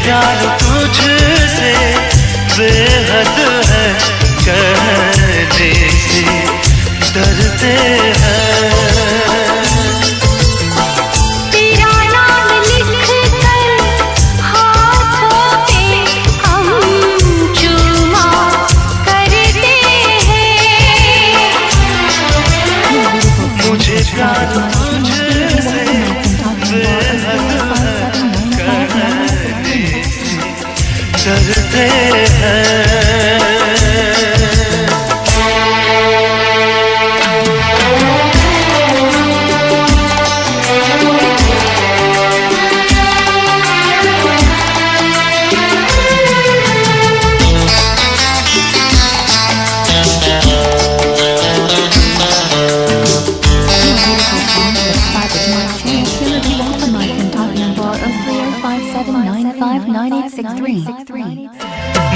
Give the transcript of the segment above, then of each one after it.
प्यार तुझसे बेहद है, कहने से डरते हैं। तेरा नाम लिखकर हाथों पे हम चूमा करते हैं। मुझे प्यार तुझसे बेहद है, कहने से डरते हैं।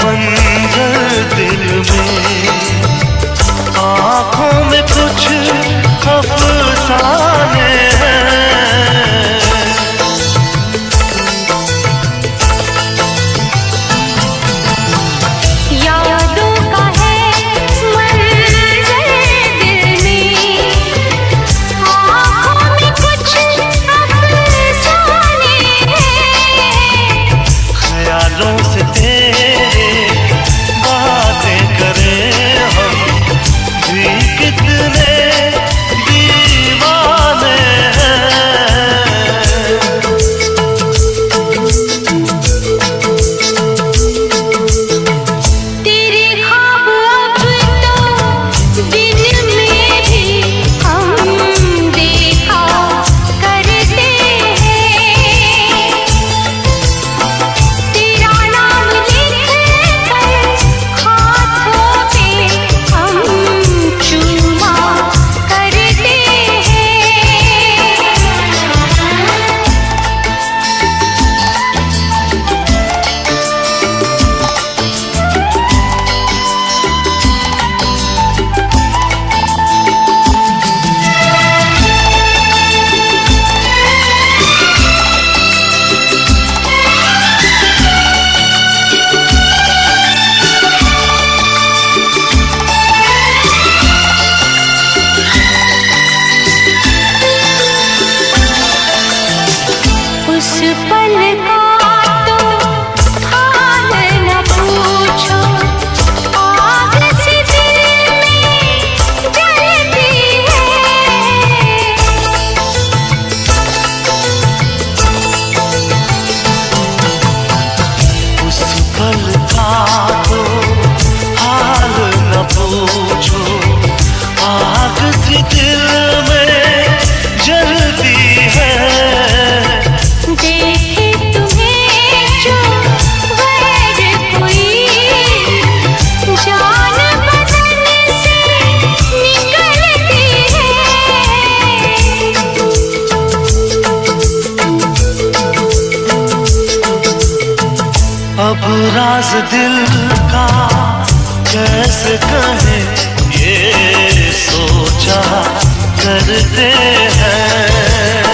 मंजर दिल में, आँखों में कुछ अफसाने हैं। यादों का है मंजर दिल में, आँखों में कुछ अफसाने हैं। ख्यालों से तेरे बातें करें हम भी कितने दीवाने हैं। तेरे ख्वाब अब तो दिन में भी हम देखा करते हैं। तेरा नाम लिखकर हाथों पे हम चूमा करते हैं। उस पल का तो हाल न पूछो, आग से दिल में जलती है। उस पल का तो हाल न पूछो, आग सी दिल में जलती है। देखे तुम्हें जो वैर कोई, जान बदन से निकलती है। अब राज दिल का कैसे कहे, ये सोचा करते हैं।